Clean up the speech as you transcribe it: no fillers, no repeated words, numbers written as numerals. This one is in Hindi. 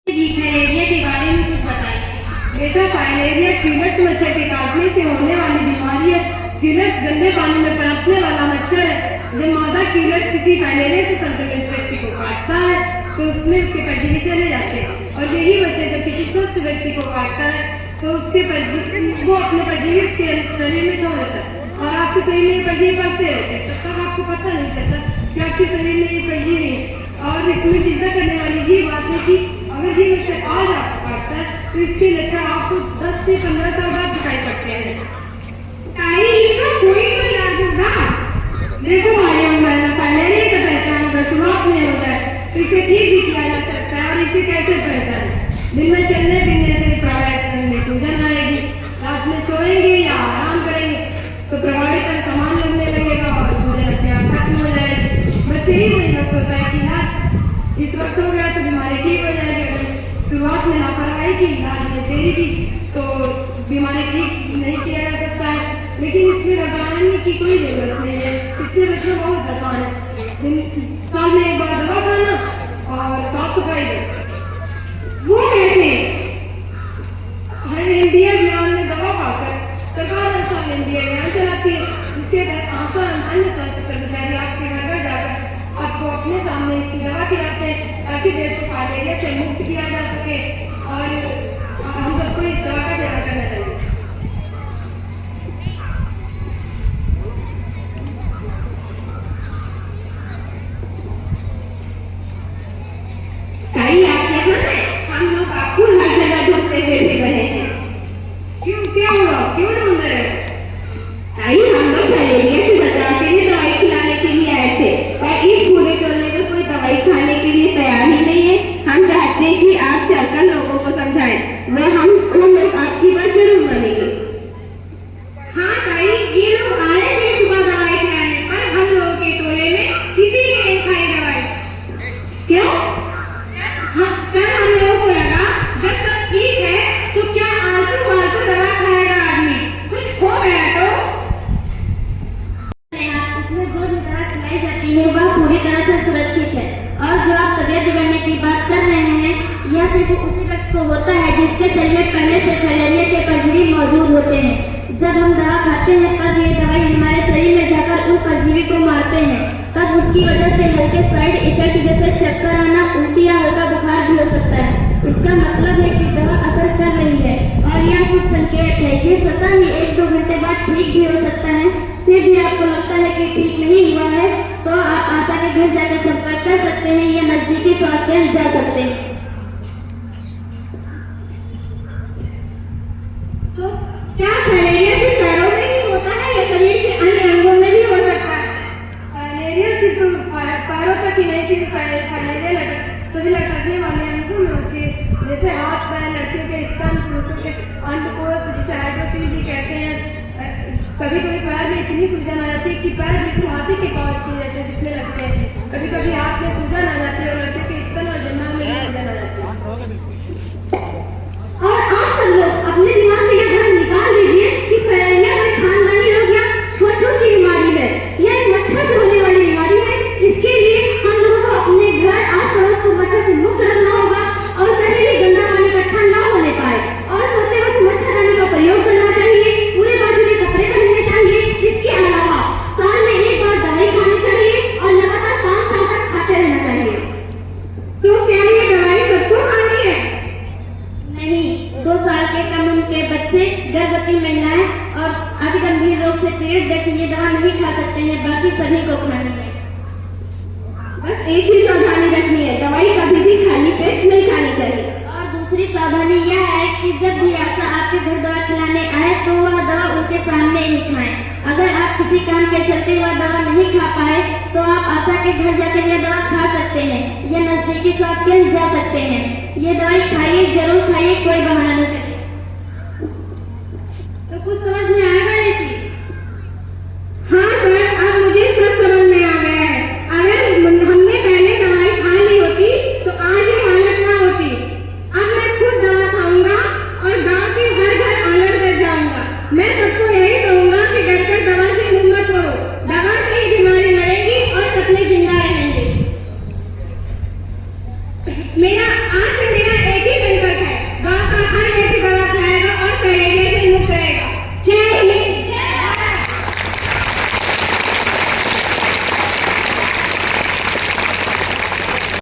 फाइलेरिया के बारे में कुछ बताइए। बेटा, फाइलेरिया कीलट मच्छर के काटने से होने वाली बीमारी है। कीलट गंदे पानी में पनपने वाला मच्छर है। जब मादा कीलट किसी फाइलेरिया से संक्रमित व्यक्ति को काटता है तो उसमें उसके परजीवी चले जाते हैं, और यही मच्छर जब किसी स्वस्थ व्यक्ति को काटता है तो उसके वो अपने परजीवी उसके शरीर में छोड़ देता है, और आपके शरीर में ये परजीवी बढ़ते रहते हैं। तब तक आपको पता नहीं चलता कि आपके शरीर में ये परजीवी है। और इसमें चिंता करने वाली ये बात है कि अगर ये मच्छर आज आपको काटता है तो इसके लक्षण आपको 10 से 15 साल बाद दिखाई पड़ते हैं। इसका कोई इलाज होगा? देखो भाई, मैंने फाइलेरिया का पहचान अगर शुरुआत में हो जाए तो इसे ठीक भी किया जा सकता है। और इसे कैसे पहचाने? दिन में चलने फिरने से प्रभावित में सूजन आएगी, रात में सोएंगे या आराम करेंगे तो प्रभावित सामान लगने लगेगा और सूजन अपने आप खत्म हो जाएगी। बस यही वही वक्त होता है कि इलाज इस वक्त हो गया तो बीमारी ठीक हो जाएगी। अगर शुरुआत में लापरवाही की, इलाज में देरी की तो बीमारी ठीक नहीं किया जा सकता है। लेकिन इसमें घबराने की कोई जरूरत नहीं है। इससे बचना बहुत आसान है। साल में एक बार दवा खाना और साफ सफाई वो कैसे? हर इंडिया अभियान में दवा पाकर सरकार हर इंडिया अभियान चलाती है, जिसके तहत आसान अन्य स्वास्थ्य कर्मचारी आपके घर घर जाकर आपको अपने सामने इसकी दवा खिलाते हैं, ताकि देश को फाइलेरिया से मुक्त किया जा सके। और हम सबको इस दवा का ध्यान करना चाहिए। हम लोग आपको हर जगह ढूंढते हुए फिर रहे हैं। क्यों? क्या हुआ? क्यों ढूंढ रहे हैं? हम लोग फाइलेरिया से बचाव के लिए दवाई खिलाने के लिए आए थे, और इस पूरे टोले में कोई दवाई खाने के लिए तैयार ही नहीं है। हम चाहते हैं कि आप चलकर लोगों को समझाएं, वह हम लोग आपकी बात जरूर मानेंगे। हाँ ताई, ये लोग आए थे सुबह दवाई खिलाने, पर हम लोगों के टोले में किसी ने नहीं खाई दवाई। क्यों? कल हम लोगों को लगा जब तक ठीक है तो क्या आलतू फालतू दवा खाएगा आदमी, कुछ हो गया तो उसमें जो भी दवा खिलाई जाती है वह पूरी तरह से सुरक्षित है। और जो आप तबियत बिगड़ने की बात कर रहे हैं, यह सिर्फ उसी व्यक्ति को होता है जिसके शरीर में पहले से फाइलेरिया के परजीवी मौजूद होते हैं। जब हम दवा खाते हैं तब ये दवाई हमारे शरीर में जाकर उन परजीवी को मारते हैं। तब उसकी वजह से हल्के साइड इफेक्ट जैसे चक्कर आना, उल्टी या हल्का बुखार भी हो सकता है। इसका मतलब है कि दवा असर कर रही है, और यह कुछ संकेत है। ये स्वतः ही 1-2 घंटे बाद ठीक भी हो सकता है। फिर भी आपको लगता है कि ठीक नहीं हुआ है तो आप आशा के घर जाकर संपर्क कर सकते हैं या नजदीकी स्वास्थ्य केंद्र जा सकते हैं। तो क्या फाइलेरिया सिर्फ पैरों में ही होता है या शरीर के अन्य अंगों में भी हो सकता है? फाइलेरिया सिर्फ पैरों तक ही नहीं, सिर्फ फाइलेरिया सभी लटकने वाले अंगों में होती है, जैसे हाथ, पैर, लड़कियों के स्तन, पुरुषों के अंडकोश जिसे हाइड्रोसिल भी कहते हैं। कभी कभी पैर में इतनी सूजन आ जाती है कि पैर बिल्कुल हाथी के पाँव के जैसे दिखने लगते हैं। कभी कभी हाथ में सूजन आ जाती है और लड़कियों के स्तन और जन्म में सूजन आ जाती है। और आप सब लोग अपने दिमाग से यह भ्रम निकाल दीजिए कि फाइलेरिया कोई खानदानी रोग या छुआछूत की बीमारी है। यह एक मच्छर से होने वाली बीमारी है। इसके लिए हम लोगों को अपने घर आस पड़ोस को मच्छर से मुक्त रखना होगा, और कहीं भी गंदा पानी इकट्ठा न होने पाए, और सोते वक्त मच्छरदानी का प्रयोग करना चाहिए। पूरे बाजू के कपड़े पहनने चाहिए। इसके अलावा साल में एक बार दवाई खानी चाहिए और लगातार 5 साल तक खाते रहना चाहिए। तो क्या ये दवाई सबको खानी है? नहीं, 2 साल के कम उम्र के बच्चे, गर्भवती महिलाएं और अति गंभीर रोग से पीड़ित व्यक्ति ये दवा नहीं खा सकते हैं। बाकी सभी को खानी है। बस एक ही सावधानी रखनी है, दवाई कभी भी खाली पेट नहीं खानी चाहिए। और दूसरी सावधानी यह है कि जब भी आशा आपके घर दवा खिलाने आए तो वह दवा उनके सामने ही खाएं। अगर आप किसी काम के चलते वह दवा नहीं खा पाए तो आप आशा के घर जाकर यह दवा खा सकते हैं या नजदीकी स्वास्थ्य केंद्र जा सकते हैं। ये दवाई खाइए, जरूर खाइए, कोई बहाना नहीं।